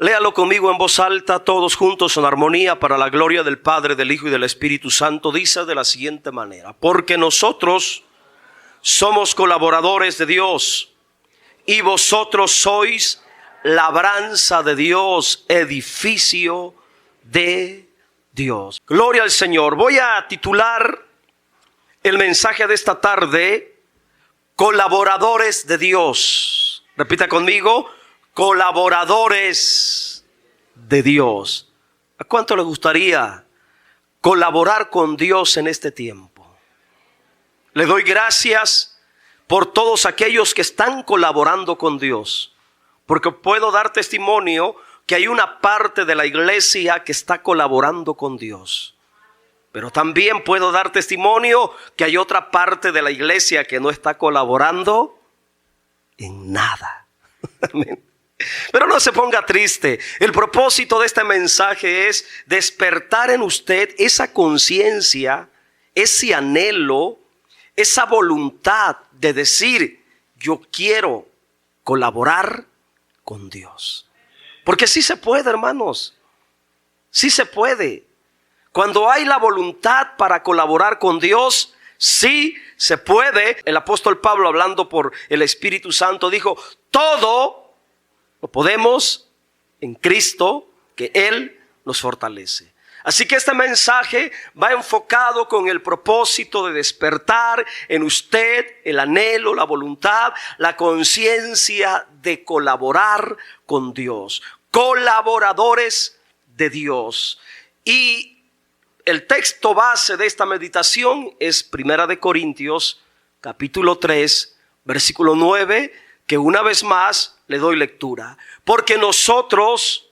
Léalo conmigo en voz alta, todos juntos en armonía, para la gloria del Padre, del Hijo y del Espíritu Santo. Dice de la siguiente manera: porque nosotros somos colaboradores de Dios y vosotros sois labranza de Dios, edificio de Dios. Gloria al Señor. Voy a titular el mensaje de esta tarde: colaboradores de Dios. Repita conmigo: colaboradores de Dios. ¿A cuánto le gustaría colaborar con Dios en este tiempo? Le doy gracias por todos aquellos que están colaborando con Dios, porque puedo dar testimonio que hay una parte de la iglesia que está colaborando con Dios. Pero también puedo dar testimonio que hay otra parte de la iglesia que no está colaborando en nada. Amén. Pero no se ponga triste. El propósito de este mensaje es despertar en usted esa conciencia, ese anhelo, esa voluntad de decir: yo quiero colaborar con Dios. Porque sí se puede, hermanos. Sí se puede. Cuando hay la voluntad para colaborar con Dios, sí se puede. El apóstol Pablo, hablando por el Espíritu Santo, dijo: todo lo podemos en Cristo, que Él nos fortalece. Así que este mensaje va enfocado con el propósito de despertar en usted el anhelo, la voluntad, la conciencia de colaborar con Dios. Colaboradores de Dios. Y el texto base de esta meditación es 1 Corintios capítulo 3, versículo 9, que una vez más le doy lectura. Porque nosotros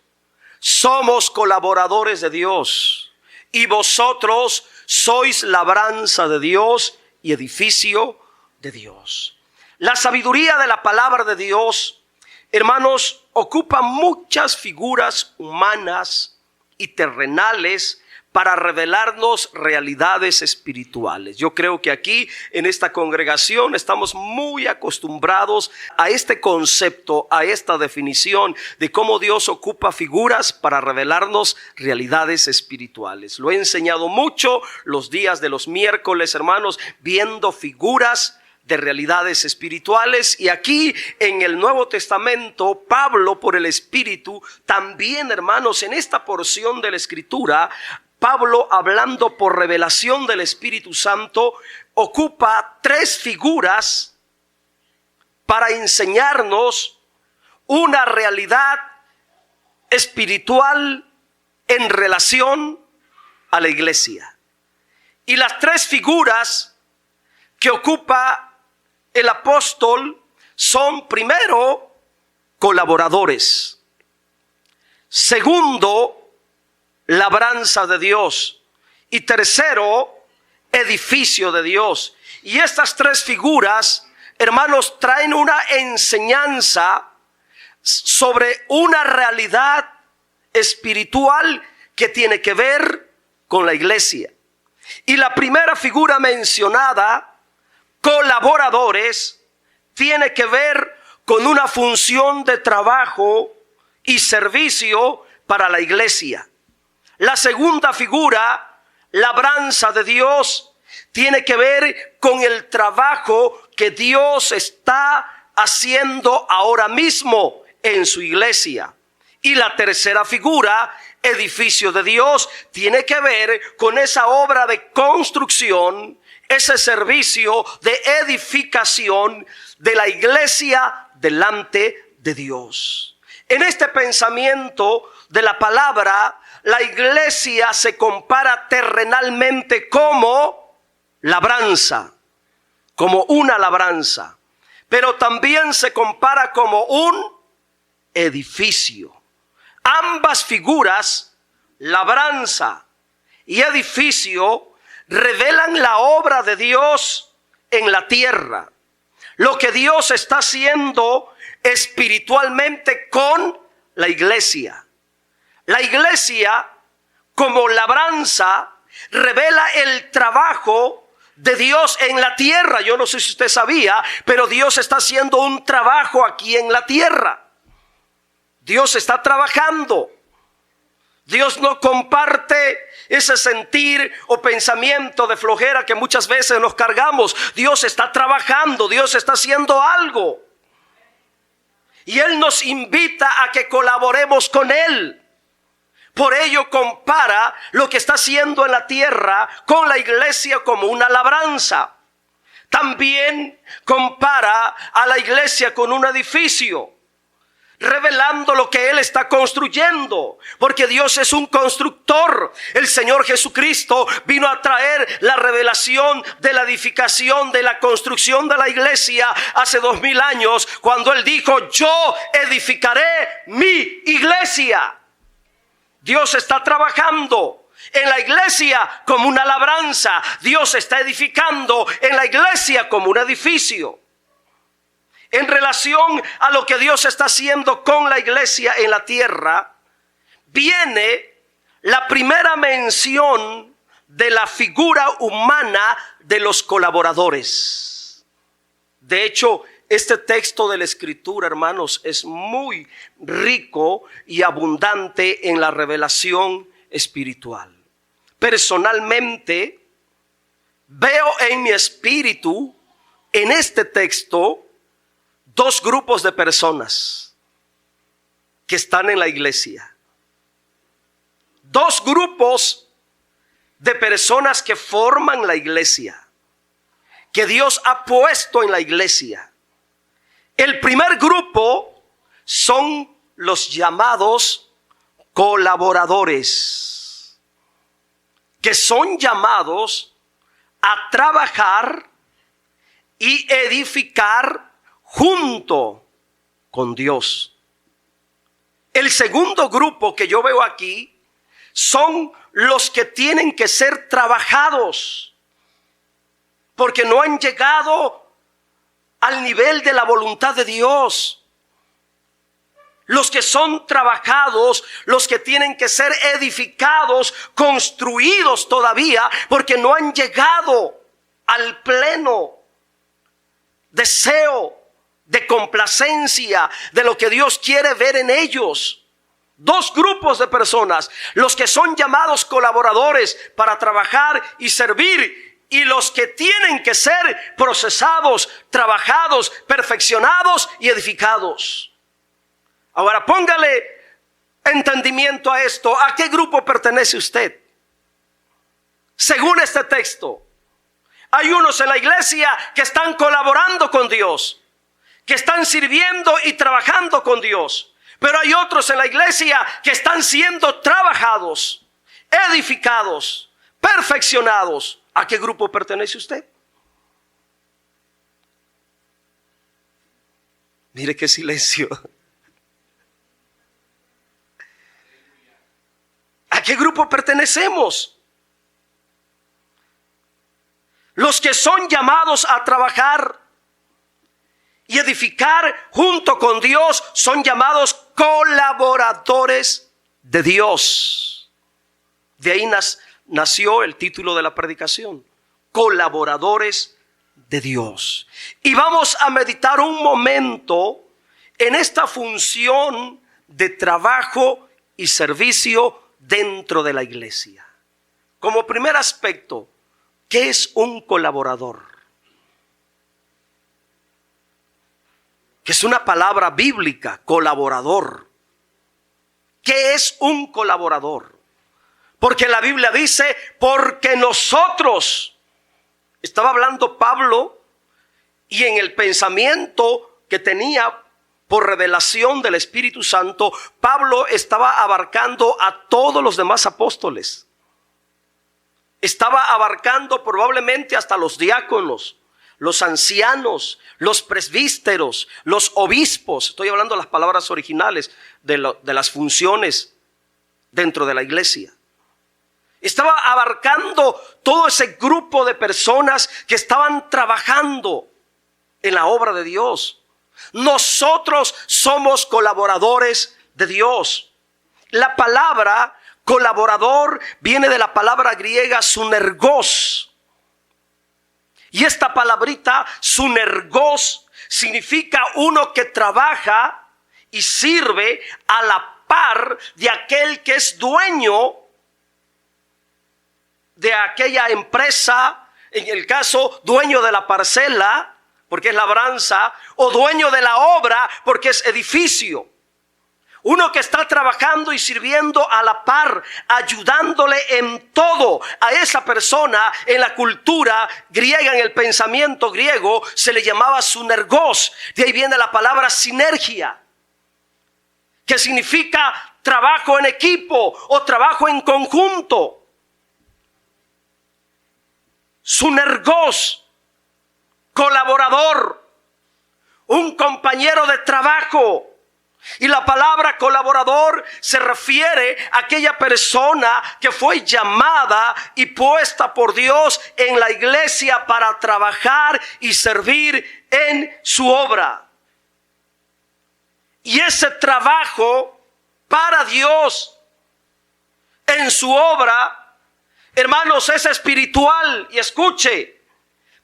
somos colaboradores de Dios y vosotros sois labranza de Dios y edificio de Dios. La sabiduría de la palabra de Dios, hermanos, ocupa muchas figuras humanas y terrenales para revelarnos realidades espirituales. Yo creo que aquí en esta congregación estamos muy acostumbrados a este concepto, a esta definición de cómo Dios ocupa figuras para revelarnos realidades espirituales. Lo he enseñado mucho los días de los miércoles, hermanos, viendo figuras de realidades espirituales. Y aquí en el Nuevo Testamento, Pablo, por el Espíritu, también, hermanos, en esta porción de la Escritura, Pablo, hablando por revelación del Espíritu Santo, ocupa tres figuras para enseñarnos una realidad espiritual en relación a la iglesia. Y las tres figuras que ocupa el apóstol son: primero, colaboradores; segundo, labranza de Dios; y tercero, edificio de Dios. Y estas tres figuras, hermanos, traen una enseñanza sobre una realidad espiritual que tiene que ver con la iglesia. Y la primera figura mencionada, colaboradores, tiene que ver con una función de trabajo y servicio para la iglesia. La segunda figura, labranza de Dios, tiene que ver con el trabajo que Dios está haciendo ahora mismo en su iglesia. Y la tercera figura, edificio de Dios, tiene que ver con esa obra de construcción, ese servicio de edificación de la iglesia delante de Dios. En este pensamiento de la palabra, la iglesia se compara terrenalmente como labranza, como una labranza, pero también se compara como un edificio. Ambas figuras, labranza y edificio, revelan la obra de Dios en la tierra, lo que Dios está haciendo espiritualmente con la iglesia. La iglesia, como labranza, revela el trabajo de Dios en la tierra. Yo no sé si usted sabía, pero Dios está haciendo un trabajo aquí en la tierra. Dios está trabajando. Dios no comparte ese sentir o pensamiento de flojera que muchas veces nos cargamos. Dios está trabajando, Dios está haciendo algo. Y Él nos invita a que colaboremos con Él. Por ello compara lo que está haciendo en la tierra con la iglesia como una labranza. También compara a la iglesia con un edificio, revelando lo que Él está construyendo, porque Dios es un constructor. El Señor Jesucristo vino a traer la revelación de la edificación, de la construcción de la iglesia hace 2000 años, cuando Él dijo: yo edificaré mi iglesia. Dios está trabajando en la iglesia como una labranza. Dios está edificando en la iglesia como un edificio. En relación a lo que Dios está haciendo con la iglesia en la tierra, viene la primera mención de la figura humana de los colaboradores. De hecho, este texto de la Escritura, hermanos, es muy rico y abundante en la revelación espiritual. Personalmente, veo en mi espíritu, en este texto, dos grupos de personas que están en la iglesia. Dos grupos de personas que forman la iglesia, que Dios ha puesto en la iglesia. El primer grupo son los llamados colaboradores, que son llamados a trabajar y edificar junto con Dios. El segundo grupo que yo veo aquí son los que tienen que ser trabajados, porque no han llegado al nivel de la voluntad de Dios. Los que son trabajados, los que tienen que ser edificados, construidos todavía, porque no han llegado al pleno deseo de complacencia de lo que Dios quiere ver en ellos. Dos grupos de personas: los que son llamados colaboradores para trabajar y servir, y los que tienen que ser procesados, trabajados, perfeccionados y edificados. Ahora póngale entendimiento a esto. ¿A qué grupo pertenece usted? Según este texto, hay unos en la iglesia que están colaborando con Dios, que están sirviendo y trabajando con Dios. Pero hay otros en la iglesia que están siendo trabajados, edificados, perfeccionados. ¿A qué grupo pertenece usted? Mire qué silencio. ¿A qué grupo pertenecemos? Los que son llamados a trabajar y edificar junto con Dios son llamados colaboradores de Dios. De ahí nació el título de la predicación: colaboradores de Dios. Y vamos a meditar un momento en esta función de trabajo y servicio dentro de la iglesia. Como primer aspecto, ¿qué es un colaborador? Que es una palabra bíblica, colaborador. ¿Qué es un colaborador? Porque la Biblia dice: porque nosotros, estaba hablando Pablo, y en el pensamiento que tenía por revelación del Espíritu Santo, Pablo estaba abarcando a todos los demás apóstoles. Estaba abarcando probablemente hasta los diáconos, los ancianos, los presbíteros, los obispos. Estoy hablando de las palabras originales de las funciones dentro de la iglesia. Estaba abarcando todo ese grupo de personas que estaban trabajando en la obra de Dios. Nosotros somos colaboradores de Dios. La palabra colaborador viene de la palabra griega sunergos. Y esta palabrita sunergos significa uno que trabaja y sirve a la par de aquel que es dueño de aquella empresa, en el caso dueño de la parcela, porque es labranza, o dueño de la obra, porque es edificio. Uno que está trabajando y sirviendo a la par, ayudándole en todo a esa persona. En la cultura griega, en el pensamiento griego, se le llamaba sunergos. De ahí viene la palabra sinergia, que significa trabajo en equipo o trabajo en conjunto. Sunergos, colaborador, un compañero de trabajo. Y la palabra colaborador se refiere a aquella persona que fue llamada y puesta por Dios en la iglesia para trabajar y servir en su obra. Y ese trabajo para Dios en su obra, hermanos, es espiritual, y escuche,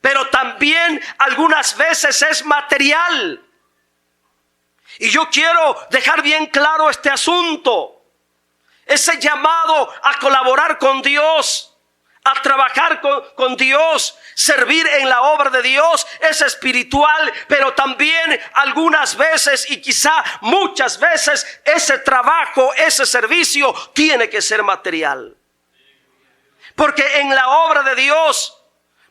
pero también algunas veces es material. Y yo quiero dejar bien claro este asunto. Ese llamado a colaborar con Dios, a trabajar con Dios, servir en la obra de Dios, es espiritual, pero también algunas veces y quizá muchas veces ese trabajo, ese servicio tiene que ser material. Porque en la obra de Dios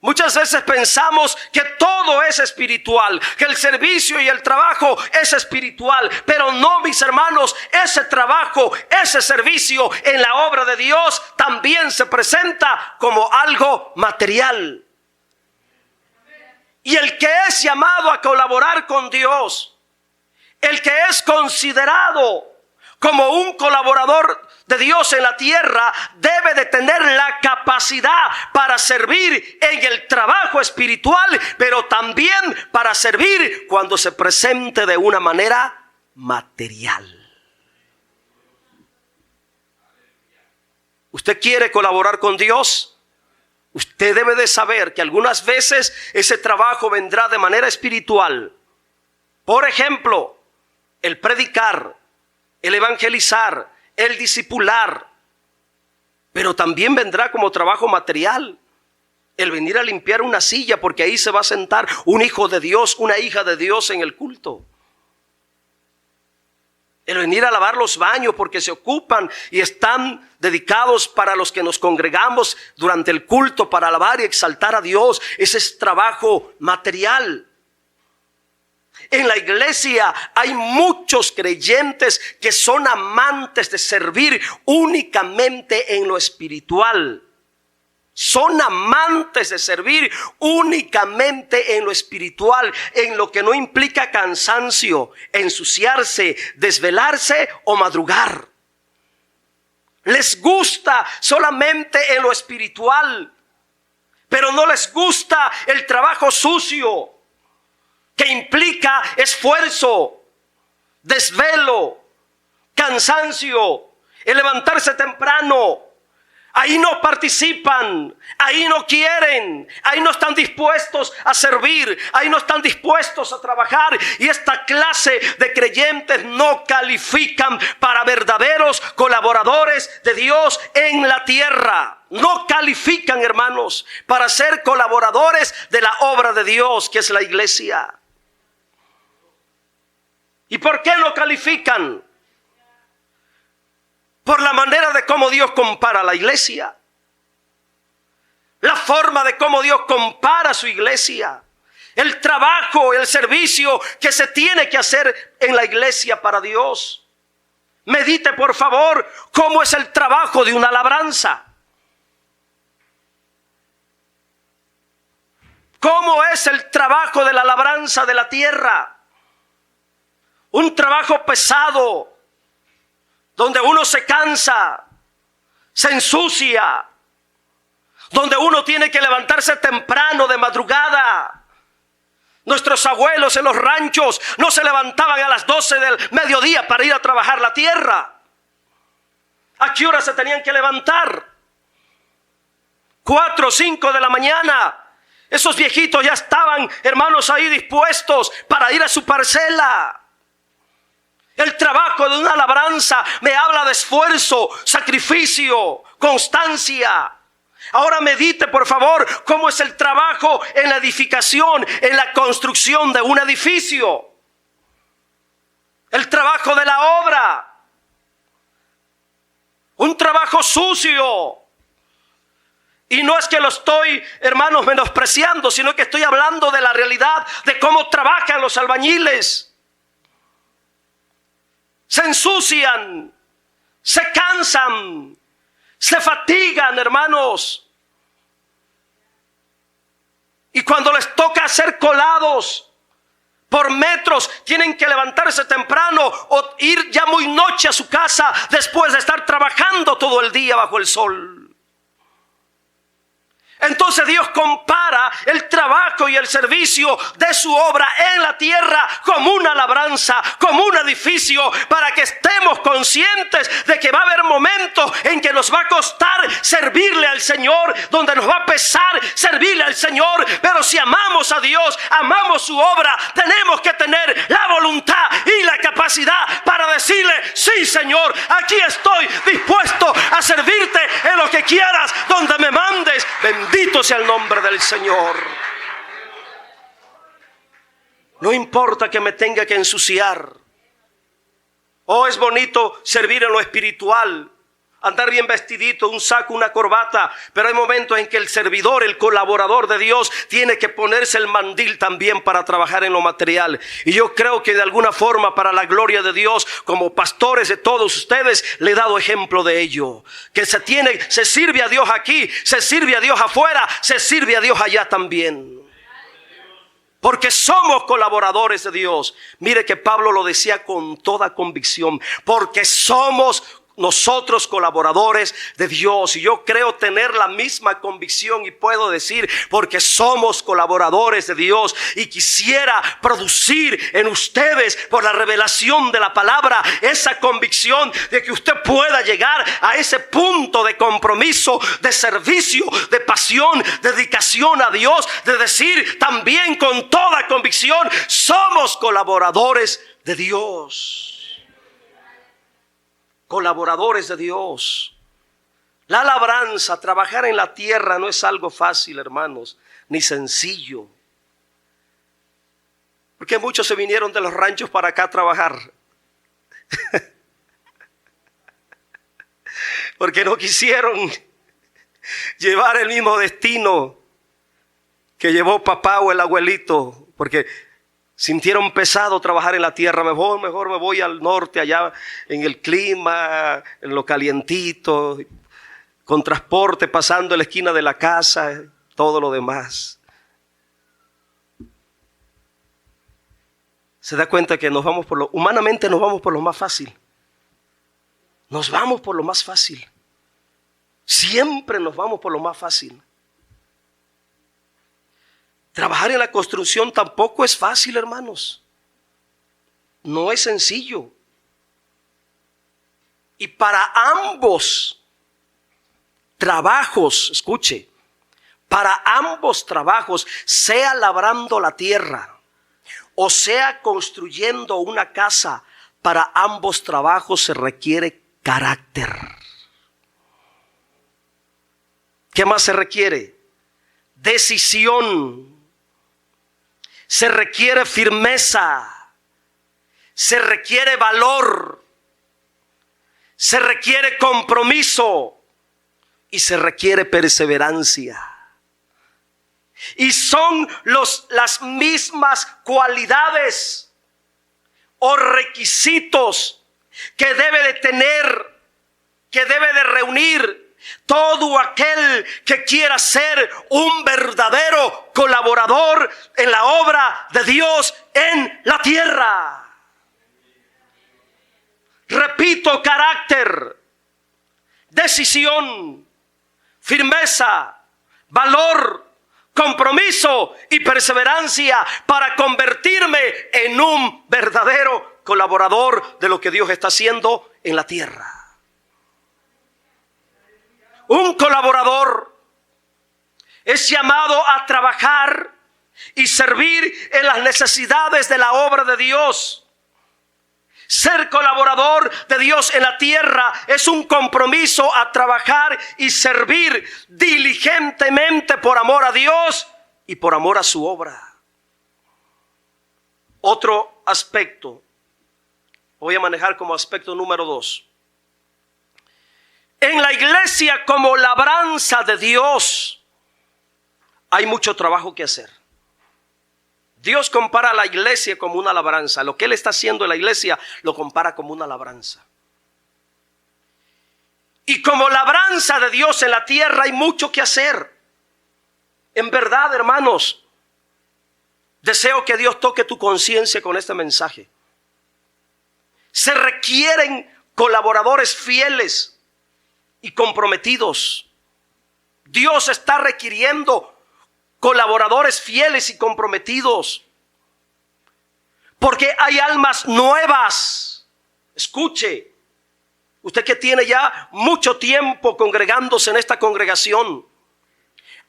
muchas veces pensamos que todo es espiritual, que el servicio y el trabajo es espiritual. Pero no, mis hermanos, ese trabajo, ese servicio en la obra de Dios también se presenta como algo material. Y el que es llamado a colaborar con Dios, el que es considerado como un colaborador de Dios en la tierra, debe de tener la capacidad para servir en el trabajo espiritual, pero también para servir cuando se presente de una manera material. ¿Usted quiere colaborar con Dios? Usted debe de saber que algunas veces ese trabajo vendrá de manera espiritual. Por ejemplo, el predicar, el evangelizar, el discipular. Pero también vendrá como trabajo material el venir a limpiar una silla, porque ahí se va a sentar un hijo de Dios, una hija de Dios en el culto. El venir a lavar los baños, porque se ocupan y están dedicados para los que nos congregamos durante el culto para alabar y exaltar a Dios. Ese es trabajo material. En la iglesia hay muchos creyentes que son amantes de servir únicamente en lo espiritual. Son amantes de servir únicamente en lo espiritual, en lo que no implica cansancio, ensuciarse, desvelarse o madrugar. Les gusta solamente en lo espiritual, pero no les gusta el trabajo sucio, que implica esfuerzo, desvelo, cansancio, el levantarse temprano. Ahí no participan, ahí no quieren, ahí no están dispuestos a servir, ahí no están dispuestos a trabajar. Y esta clase de creyentes no califican para verdaderos colaboradores de Dios en la tierra. No califican, hermanos, para ser colaboradores de la obra de Dios, que es la iglesia. ¿Y por qué no califican? Por la manera de cómo Dios compara a la iglesia. La forma de cómo Dios compara a su iglesia. El trabajo, el servicio que se tiene que hacer en la iglesia para Dios. Medite, por favor, cómo es el trabajo de una labranza. ¿Cómo es el trabajo de la labranza de la tierra? Un trabajo pesado, donde uno se cansa, se ensucia, donde uno tiene que levantarse temprano de madrugada. Nuestros abuelos en los ranchos no se levantaban a las 12 del mediodía para ir a trabajar la tierra. ¿A qué hora se tenían que levantar? 4 o 5 de la mañana. Esos viejitos ya estaban, hermanos, ahí dispuestos para ir a su parcela. El trabajo de una labranza me habla de esfuerzo, sacrificio, constancia. Ahora medite, por favor, cómo es el trabajo en la edificación, en la construcción de un edificio. El trabajo de la obra. Un trabajo sucio. Y no es que lo estoy, hermanos, menospreciando, sino que estoy hablando de la realidad de cómo trabajan los albañiles. Se ensucian, se cansan, se fatigan, hermanos. Y cuando les toca hacer colados por metros, tienen que levantarse temprano o ir ya muy noche a su casa después de estar trabajando todo el día bajo el sol. Entonces Dios compara el trabajo y el servicio de su obra en la tierra como una labranza, como un edificio, para que estemos conscientes de que va a haber momentos en que nos va a costar servirle al Señor, donde nos va a pesar servirle al Señor. Pero si amamos a Dios, amamos su obra, tenemos que tener la voluntad y la capacidad para decirle: sí, Señor, aquí estoy dispuesto a servirte en lo que quieras, donde me mandes. Bendito sea el nombre del Señor. No importa que me tenga que ensuciar. Oh, es bonito servir en lo espiritual, andar bien vestidito, un saco, una corbata, pero hay momentos en que el servidor, el colaborador de Dios, tiene que ponerse el mandil también para trabajar en lo material. Y yo creo que de alguna forma, para la gloria de Dios, como pastores de todos ustedes, le he dado ejemplo de ello. Que se sirve a Dios aquí, se sirve a Dios afuera, se sirve a Dios allá también. Porque somos colaboradores de Dios. Mire que Pablo lo decía con toda convicción. Porque somos nosotros colaboradores de Dios. Y yo creo tener la misma convicción y puedo decir: porque somos colaboradores de Dios. Y quisiera producir en ustedes, por la revelación de la palabra, esa convicción de que usted pueda llegar a ese punto de compromiso, de servicio, de pasión, de dedicación a Dios, de decir también con toda convicción: somos colaboradores de Dios. Colaboradores de Dios. La labranza, trabajar en la tierra, no es algo fácil, hermanos, ni sencillo. Porque muchos se vinieron de los ranchos para acá a trabajar. Porque no quisieron llevar el mismo destino que llevó papá o el abuelito. Porque sintieron pesado trabajar en la tierra. Mejor me voy al norte, allá en el clima, en lo calientito, con transporte, pasando en la esquina de la casa, todo lo demás. Se da cuenta que humanamente nos vamos por lo más fácil. Nos vamos por lo más fácil. Siempre nos vamos por lo más fácil. Trabajar en la construcción tampoco es fácil, hermanos. No es sencillo. Y para ambos trabajos, escuche, para ambos trabajos, sea labrando la tierra o sea construyendo una casa, para ambos trabajos se requiere carácter. ¿Qué más se requiere? Decisión. Se requiere firmeza, se requiere valor, se requiere compromiso y se requiere perseverancia. Y son las mismas cualidades o requisitos que debe de tener, que debe de reunir todo aquel que quiera ser un verdadero colaborador en la obra de Dios en la tierra. Repito: carácter, decisión, firmeza, valor, compromiso y perseverancia para convertirme en un verdadero colaborador de lo que Dios está haciendo en la tierra. Un colaborador es llamado a trabajar y servir en las necesidades de la obra de Dios. Ser colaborador de Dios en la tierra es un compromiso a trabajar y servir diligentemente por amor a Dios y por amor a su obra. Otro aspecto, voy a manejar como aspecto número 2. En la iglesia como labranza de Dios hay mucho trabajo que hacer. Dios compara a la iglesia como una labranza. Lo que Él está haciendo en la iglesia lo compara como una labranza. Y como labranza de Dios en la tierra hay mucho que hacer. En verdad, hermanos, deseo que Dios toque tu conciencia con este mensaje. Se requieren colaboradores fieles y comprometidos. Dios está requiriendo colaboradores fieles y comprometidos, porque hay almas nuevas. Escuche, usted que tiene ya mucho tiempo congregándose en esta congregación,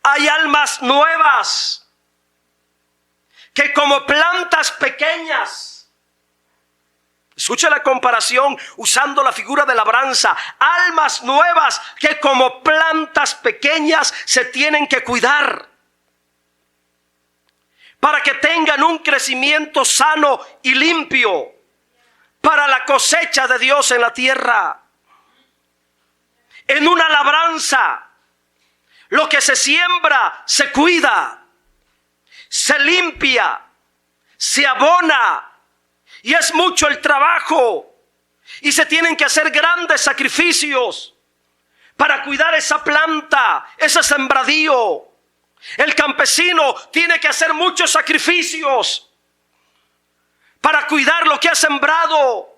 hay almas nuevas que como plantas pequeñas, escuche la comparación usando la figura de labranza, almas nuevas que como plantas pequeñas se tienen que cuidar para que tengan un crecimiento sano y limpio para la cosecha de Dios en la tierra. En una labranza, lo que se siembra se cuida, se limpia, se abona, y es mucho el trabajo, y se tienen que hacer grandes sacrificios para cuidar esa planta, ese sembradío. El campesino tiene que hacer muchos sacrificios para cuidar lo que ha sembrado.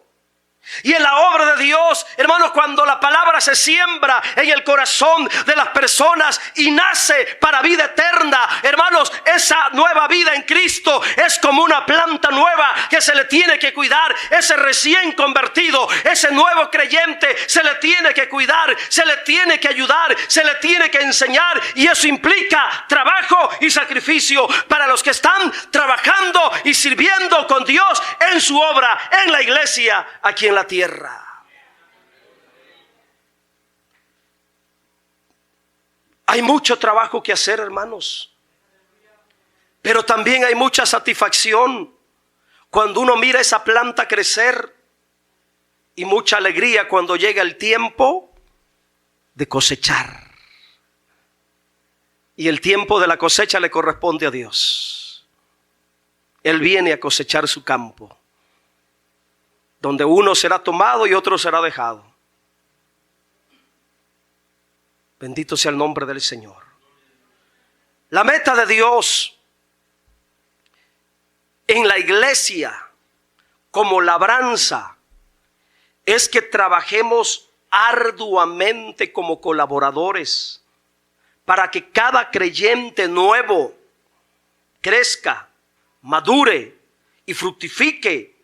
Y en la obra de Dios, hermanos, cuando la palabra se siembra en el corazón de las personas y nace para vida eterna, hermanos, esa nueva vida en Cristo es como una planta nueva que se le tiene que cuidar. Ese recién convertido, ese nuevo creyente, se le tiene que cuidar, se le tiene que ayudar, se le tiene que enseñar, y eso implica trabajo y sacrificio para los que están trabajando y sirviendo con Dios en su obra, en la iglesia, aquí en la tierra. Hay mucho trabajo que hacer, hermanos, pero también hay mucha satisfacción cuando uno mira esa planta crecer, y mucha alegría cuando llega el tiempo de cosechar. Y el tiempo de la cosecha le corresponde a Dios. Él viene a cosechar su campo, donde uno será tomado y otro será dejado. Bendito sea el nombre del Señor. La meta de Dios en la iglesia como labranza es que trabajemos arduamente como colaboradores para que cada creyente nuevo crezca, madure y fructifique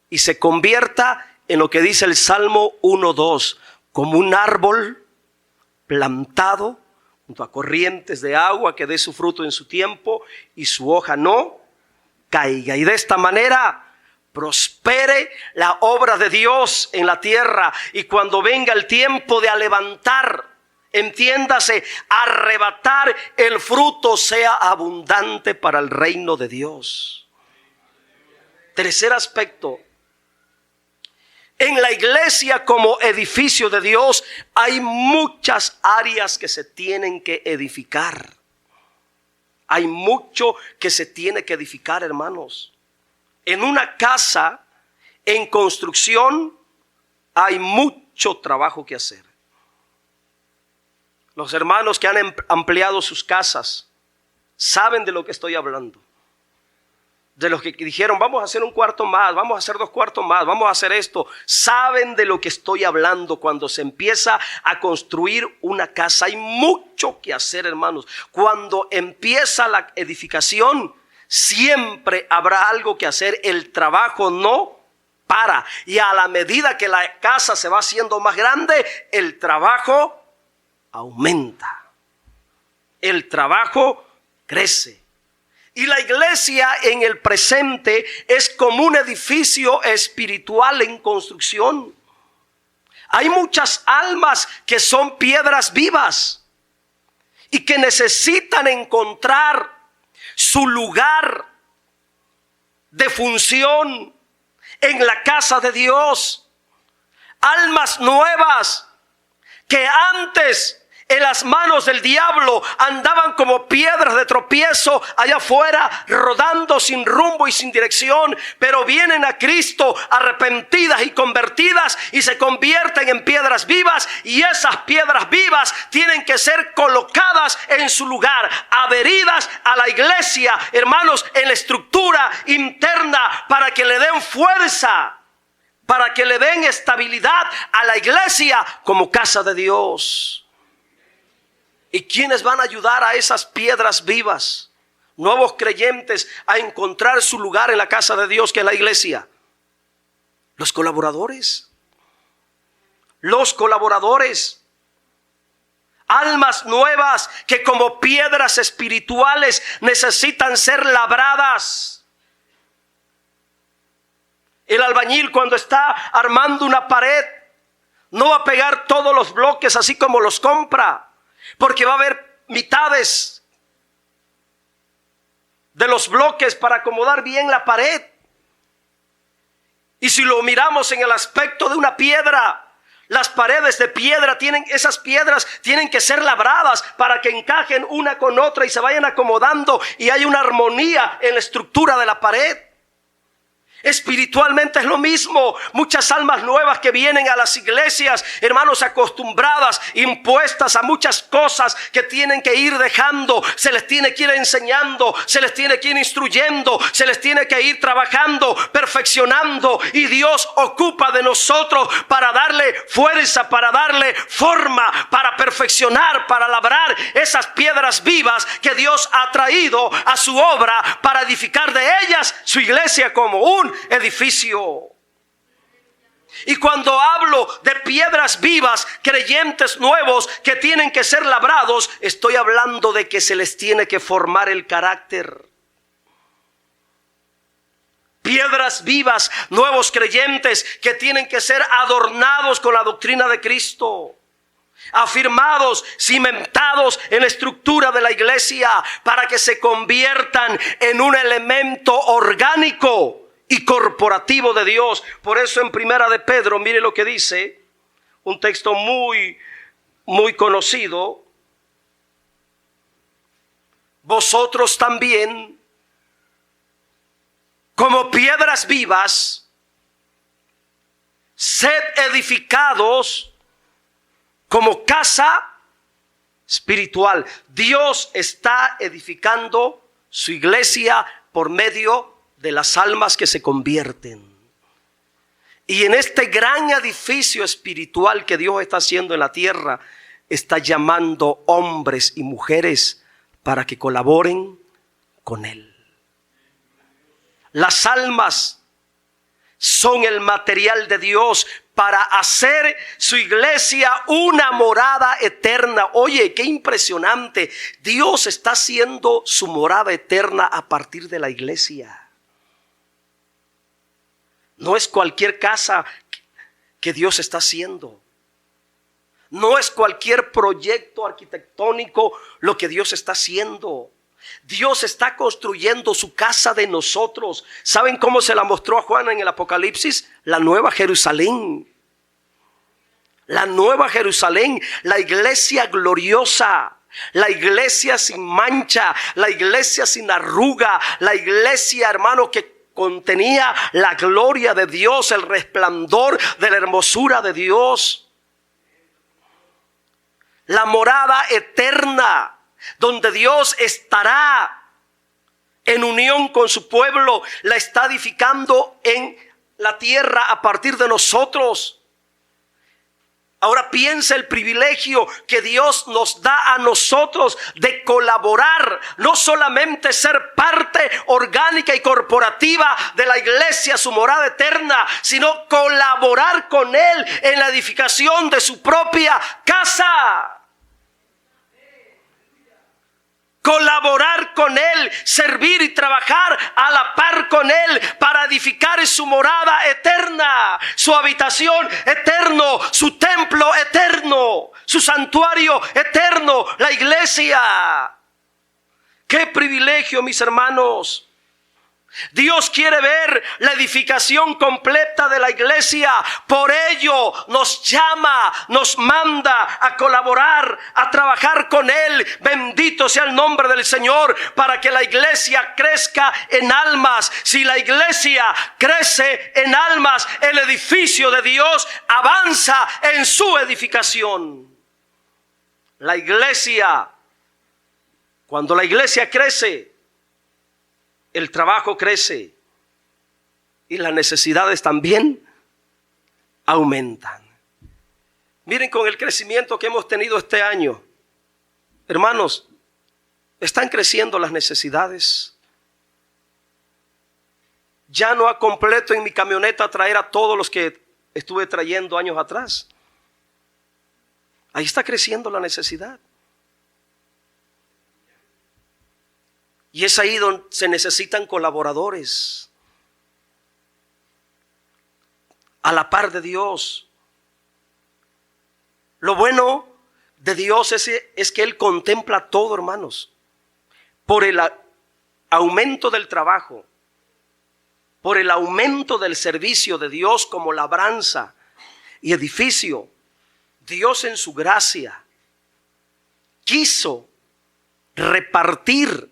y se convierta en lo que dice el Salmo 1:2, como un árbol plantado junto a corrientes de agua que dé su fruto en su tiempo y su hoja no caiga. Y de esta manera prospere la obra de Dios en la tierra. Y cuando venga el tiempo de levantar, entiéndase, arrebatar el fruto, sea abundante para el reino de Dios. Tercer aspecto. En la iglesia como edificio de Dios hay muchas áreas que se tienen que edificar. Hay mucho que se tiene que edificar, hermanos. En una casa en construcción hay mucho trabajo que hacer. Los hermanos que han ampliado sus casas saben de lo que estoy hablando. De los que dijeron, vamos a hacer un cuarto más, vamos a hacer 2 cuartos más, vamos a hacer esto. Saben de lo que estoy hablando cuando se empieza a construir una casa. Hay mucho que hacer, hermanos. Cuando empieza la edificación, siempre habrá algo que hacer. El trabajo no para. Y a la medida que la casa se va haciendo más grande, el trabajo aumenta. El trabajo crece. Y la iglesia en el presente es como un edificio espiritual en construcción. Hay muchas almas que son piedras vivas y que necesitan encontrar su lugar de función en la casa de Dios. Almas nuevas que antes en las manos del diablo andaban como piedras de tropiezo allá afuera, rodando sin rumbo y sin dirección, pero vienen a Cristo arrepentidas y convertidas y se convierten en piedras vivas, y esas piedras vivas tienen que ser colocadas en su lugar, adheridas a la iglesia, hermanos, en la estructura interna, para que le den fuerza, para que le den estabilidad a la iglesia como casa de Dios. ¿Y quiénes van a ayudar a esas piedras vivas, nuevos creyentes, a encontrar su lugar en la casa de Dios, que es la iglesia? Los colaboradores. Los colaboradores. Almas nuevas que como piedras espirituales necesitan ser labradas. El albañil, cuando está armando una pared, no va a pegar todos los bloques así como los compra, porque va a haber mitades de los bloques para acomodar bien la pared. Y si lo miramos en el aspecto de una piedra, las paredes de piedra esas piedras tienen que ser labradas para que encajen una con otra y se vayan acomodando y hay una armonía en la estructura de la pared. Espiritualmente es lo mismo. Muchas almas nuevas que vienen a las iglesias, hermanos, acostumbradas, impuestas a muchas cosas que tienen que ir dejando. Se les tiene que ir enseñando, se les tiene que ir instruyendo, se les tiene que ir trabajando, perfeccionando. Y Dios ocupa de nosotros para darle fuerza, para darle forma, para perfeccionar, para labrar esas piedras vivas que Dios ha traído a su obra, para edificar de ellas su iglesia como un edificio. Y cuando hablo de piedras vivas, creyentes nuevos que tienen que ser labrados, estoy hablando de que se les tiene que formar el carácter. Piedras vivas, nuevos creyentes que tienen que ser adornados con la doctrina de Cristo, afirmados, cimentados en la estructura de la iglesia, para que se conviertan en un elemento orgánico y corporativo de Dios. Por eso en Primera de Pedro, mire lo que dice, un texto muy conocido: vosotros también, como piedras vivas, sed edificados como casa espiritual. Dios está edificando su iglesia por medio de las almas que se convierten. Y en este gran edificio espiritual que Dios está haciendo en la tierra, está llamando hombres y mujeres para que colaboren con Él. Las almas son el material de Dios para hacer su iglesia una morada eterna. Oye, qué impresionante. Dios está haciendo su morada eterna a partir de la iglesia. No es cualquier casa que Dios está haciendo. No es cualquier proyecto arquitectónico lo que Dios está haciendo. Dios está construyendo su casa de nosotros. ¿Saben cómo se la mostró a Juan en el Apocalipsis? La Nueva Jerusalén. La Nueva Jerusalén, la iglesia gloriosa, la iglesia sin mancha, la iglesia sin arruga, la iglesia, hermano, que contenía la gloria de Dios, el resplandor de la hermosura de Dios. La morada eterna, donde Dios estará en unión con su pueblo, la está edificando en la tierra a partir de nosotros. Ahora piensa el privilegio que Dios nos da a nosotros de colaborar, no solamente ser parte orgánica y corporativa de la iglesia, su morada eterna, sino colaborar con Él en la edificación de su propia casa. colaborar con Él, servir y trabajar a la par con Él para edificar su morada eterna, su habitación eterno, su templo eterno, su santuario eterno, la iglesia. ¡Qué privilegio, mis hermanos! Dios quiere ver la edificación completa de la iglesia. Por ello nos llama, nos manda a colaborar, a trabajar con Él. Bendito sea el nombre del Señor, para que la iglesia crezca en almas. Si la iglesia crece en almas, el edificio de Dios avanza en su edificación. La iglesia, cuando la iglesia crece, el trabajo crece y las necesidades también aumentan. Miren, con el crecimiento que hemos tenido este año, hermanos, están creciendo las necesidades. Ya no completo en mi camioneta traer a todos los que estuve trayendo años atrás. Ahí está creciendo la necesidad. Y es ahí donde se necesitan colaboradores a la par de Dios. Lo bueno de Dios es que Él contempla todo, hermanos. Por el aumento del trabajo, por el aumento del servicio de Dios como labranza y edificio, Dios en su gracia quiso repartir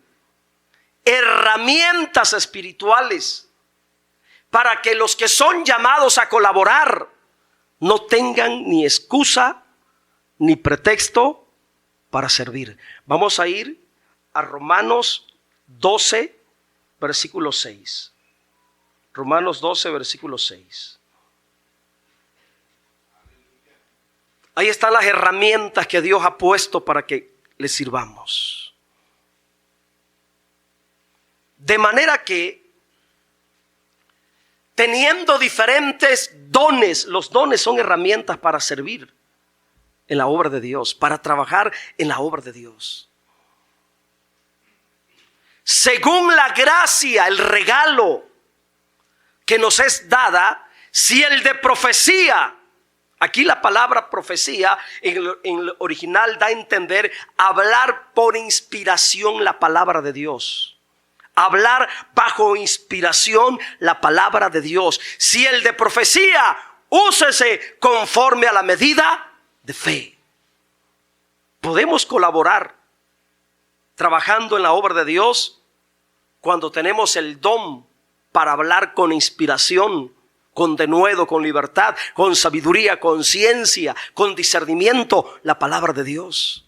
herramientas espirituales para que los que son llamados a colaborar no tengan ni excusa ni pretexto para servir. Vamos a ir a Romanos 12, versículo 6. Romanos 12, versículo 6. Ahí están las herramientas que Dios ha puesto para que le sirvamos. De manera que, teniendo diferentes dones, los dones son herramientas para servir en la obra de Dios, para trabajar en la obra de Dios. Según la gracia, el regalo que nos es dada, si el de profecía, aquí la palabra profecía en el original da a entender hablar por inspiración la palabra de Dios. Hablar bajo inspiración la palabra de Dios. Si el de profecía, úsese conforme a la medida de fe. Podemos colaborar trabajando en la obra de Dios cuando tenemos el don para hablar con inspiración, con denuedo, con libertad, con sabiduría, con ciencia, con discernimiento, la palabra de Dios.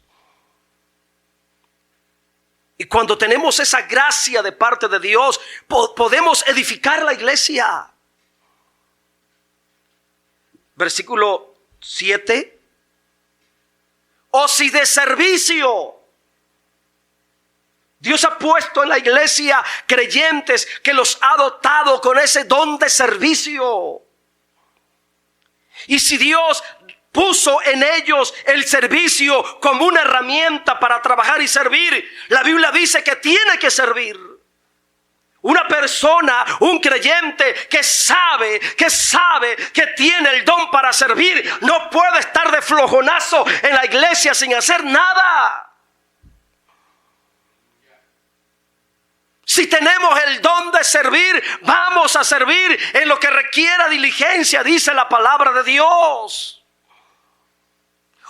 Y cuando tenemos esa gracia de parte de Dios, podemos edificar la iglesia. Versículo 7. O si de servicio. Dios ha puesto en la iglesia creyentes que los ha dotado con ese don de servicio. Y si Dios puso en ellos el servicio como una herramienta para trabajar y servir, la Biblia dice que tiene que servir. Una persona, un creyente que sabe que tiene el don para servir, no puede estar de flojonazo en la iglesia sin hacer nada. Si tenemos el don de servir, vamos a servir en lo que requiera diligencia, dice la palabra de Dios.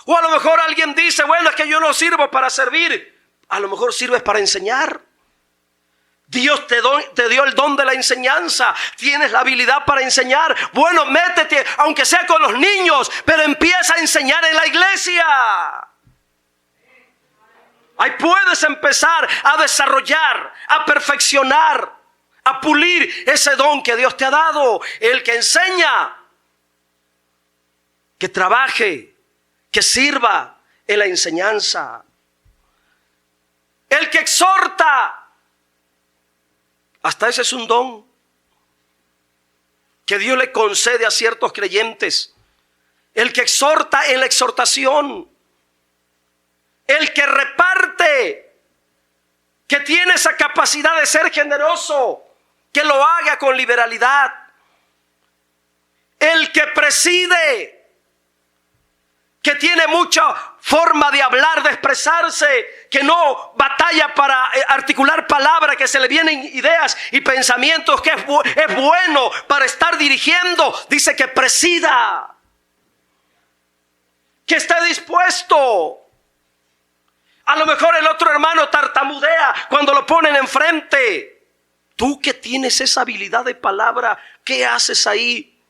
O a lo mejor alguien dice, bueno, es que yo no sirvo para servir. A lo mejor sirves para enseñar. Dios te dio el don de la enseñanza. Tienes la habilidad para enseñar. Bueno, métete, aunque sea con los niños, pero empieza a enseñar en la iglesia. Ahí puedes empezar a desarrollar, a perfeccionar, a pulir ese don que Dios te ha dado. El que enseña, que trabaje, que sirva en la enseñanza. El que exhorta, hasta ese es un don que Dios le concede a ciertos creyentes. El que exhorta en la exhortación. El que reparte que tiene esa capacidad de ser generoso, que lo haga con liberalidad. El que preside, que tiene mucha forma de hablar, de expresarse, que no batalla para articular palabras, que se le vienen ideas y pensamientos, que es bueno para estar dirigiendo. Dice que presida, que esté dispuesto. A lo mejor el otro hermano tartamudea cuando lo ponen enfrente. Tú que tienes esa habilidad de palabra, ¿qué haces ahí?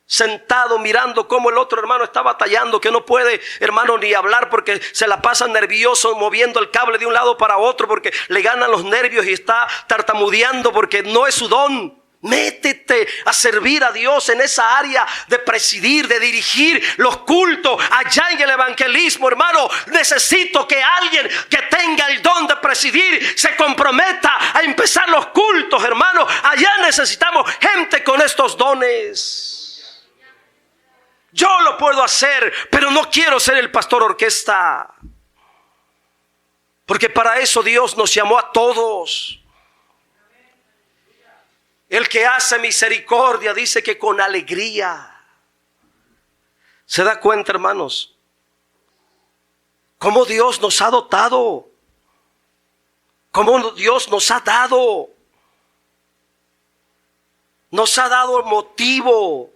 Sentado mirando cómo el otro hermano está batallando, que no puede, hermano, ni hablar porque se la pasa nervioso moviendo el cable de un lado para otro porque le ganan los nervios y está tartamudeando porque no es su don. Métete a servir a Dios en esa área de presidir, de dirigir los cultos. Allá en el evangelismo, hermano, necesito que alguien que tenga el don de presidir se comprometa a empezar los cultos, hermano. Allá necesitamos gente con estos dones. Yo lo puedo hacer, pero no quiero ser el pastor orquesta. Porque para eso Dios nos llamó a todos. El que hace misericordia dice que con alegría. ¿Se da cuenta, hermanos? Cómo Dios nos ha dotado. Cómo Dios nos ha dado. Nos ha dado motivo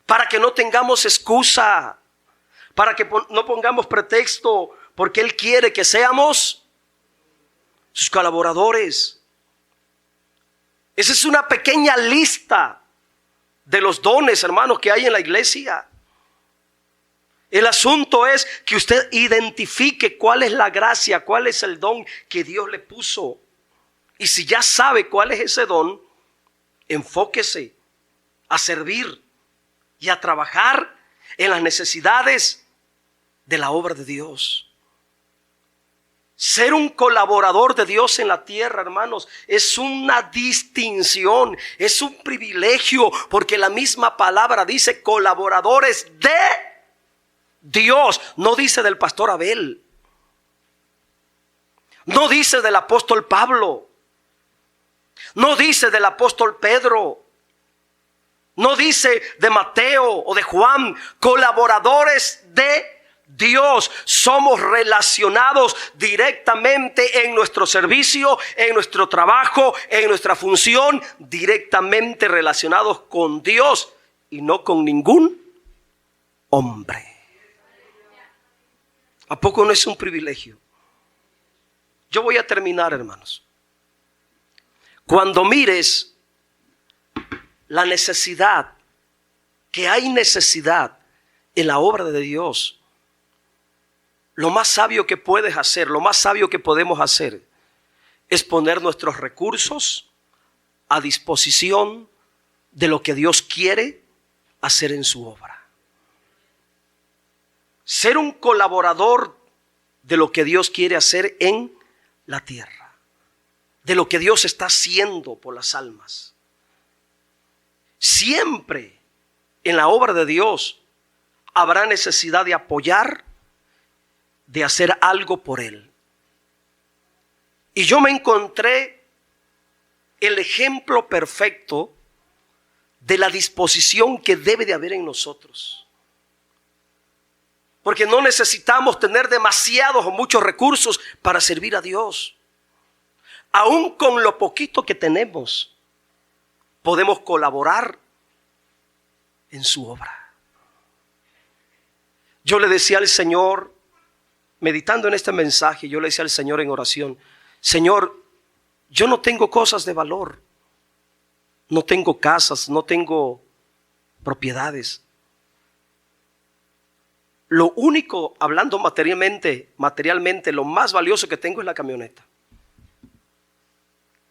para que no tengamos excusa, para que no pongamos pretexto, porque Él quiere que seamos sus colaboradores. Esa es una pequeña lista de los dones, hermanos, que hay en la iglesia. El asunto es que usted identifique cuál es la gracia, cuál es el don que Dios le puso. Y si ya sabe cuál es ese don, enfóquese a servir y a trabajar en las necesidades de la obra de Dios. Ser un colaborador de Dios en la tierra, hermanos, es una distinción, es un privilegio, porque la misma palabra dice colaboradores de Dios. No dice del pastor Abel, no dice del apóstol Pablo, no dice del apóstol Pedro, no dice de Mateo o de Juan. Colaboradores de Dios. Somos relacionados directamente en nuestro servicio, en nuestro trabajo, en nuestra función, directamente relacionados con Dios y no con ningún hombre. ¿A poco no es un privilegio? Yo voy a terminar, hermanos. Cuando mires la necesidad, que hay necesidad en la obra de Dios, lo más sabio que puedes hacer, lo más sabio que podemos hacer, es poner nuestros recursos a disposición de lo que Dios quiere hacer en su obra. Ser un colaborador de lo que Dios quiere hacer en la tierra, de lo que Dios está haciendo por las almas. Siempre en la obra de Dios habrá necesidad de apoyar, de hacer algo por Él. Y yo me encontré el ejemplo perfecto de la disposición que debe de haber en nosotros. Porque no necesitamos tener demasiados o muchos recursos para servir a Dios. Aún con lo poquito que tenemos, podemos colaborar en su obra. Yo le decía al Señor, meditando en este mensaje, yo le decía al Señor en oración: Señor, yo no tengo cosas de valor, no tengo casas, no tengo propiedades. Lo único, hablando materialmente, lo más valioso que tengo es la camioneta.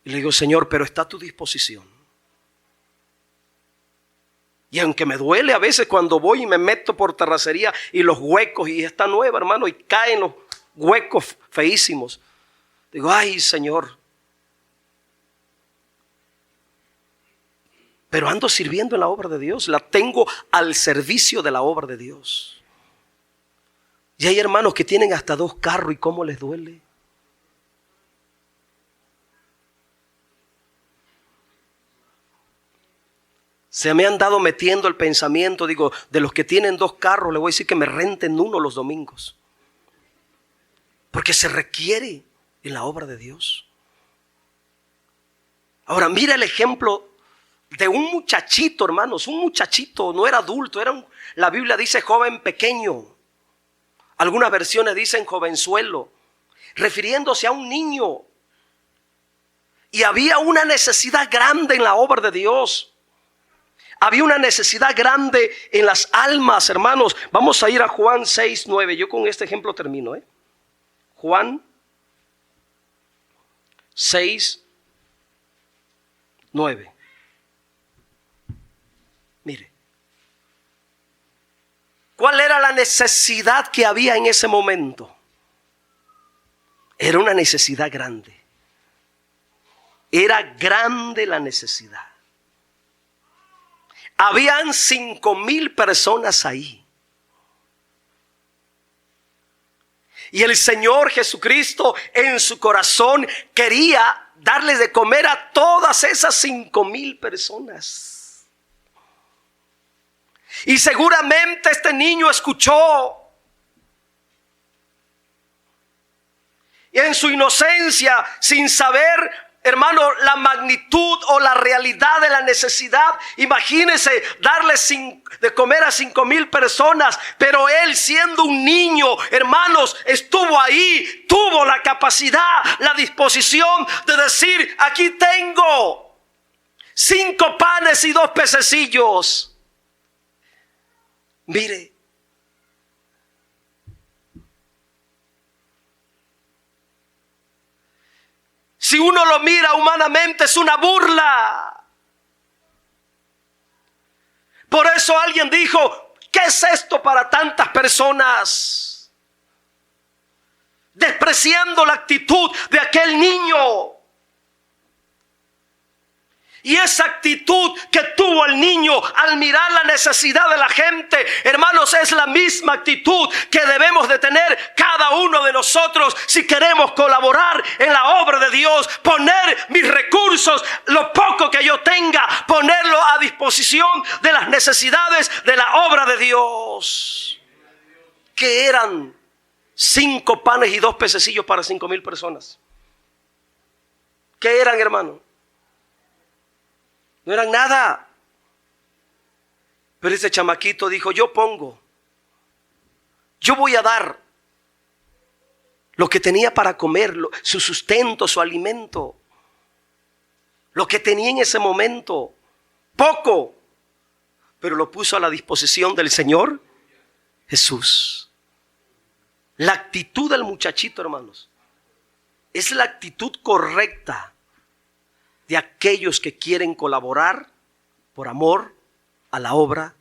Y le digo: Señor, pero está a tu disposición. Y aunque me duele a veces cuando voy y me meto por terracería y los huecos, y está nueva, hermano, y caen los huecos feísimos, digo: ay, Señor, pero ando sirviendo en la obra de Dios, la tengo al servicio de la obra de Dios. Y hay hermanos que tienen hasta 2 carros, y cómo les duele. Se me han dado metiendo el pensamiento, digo, de los que tienen 2 carros, le voy a decir que me renten uno los domingos. Porque se requiere en la obra de Dios. Ahora mira el ejemplo de un muchachito, hermanos, un muchachito, no era adulto, la Biblia dice joven pequeño. Algunas versiones dicen jovenzuelo, refiriéndose a un niño. Y había una necesidad grande en la obra de Dios. Había una necesidad grande en las almas, hermanos. Vamos a ir a Juan 6:9. Yo con este ejemplo termino. Juan 6:9. Mire. ¿Cuál era la necesidad que había en ese momento? Era una necesidad grande. Era grande la necesidad. Habían 5,000 personas ahí. Y el Señor Jesucristo en su corazón quería darles de comer a todas esas 5,000 personas. Y seguramente este niño escuchó. Y en su inocencia, sin saber, hermano, la magnitud o la realidad de la necesidad. Imagínense darles de comer a 5,000 personas. Pero él, siendo un niño, hermanos, estuvo ahí. Tuvo la capacidad, la disposición de decir: aquí tengo 5 panes y 2 pececillos. Mire. Si uno lo mira humanamente, es una burla. Por eso alguien dijo: ¿qué es esto para tantas personas? Despreciando la actitud de aquel niño. Y esa actitud que tuvo el niño al mirar la necesidad de la gente, hermanos, es la misma actitud que debemos de tener cada uno de nosotros si queremos colaborar en la obra de Dios. Poner mis recursos, lo poco que yo tenga, ponerlo a disposición de las necesidades de la obra de Dios. Que eran 5 panes y 2 pececillos para 5,000 personas. ¿Qué eran, hermano? No eran nada. Pero ese chamaquito dijo: yo pongo. Yo voy a dar lo que tenía para comer, su sustento, su alimento. Lo que tenía en ese momento. Poco. Pero lo puso a la disposición del Señor Jesús. La actitud del muchachito, hermanos, es la actitud correcta de aquellos que quieren colaborar por amor a la obra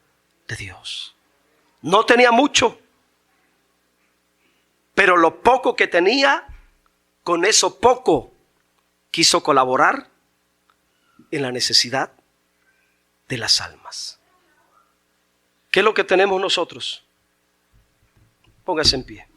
de Dios. No tenía mucho, pero lo poco que tenía, con eso poco quiso colaborar en la necesidad de las almas. ¿Qué es lo que tenemos nosotros? Póngase en pie.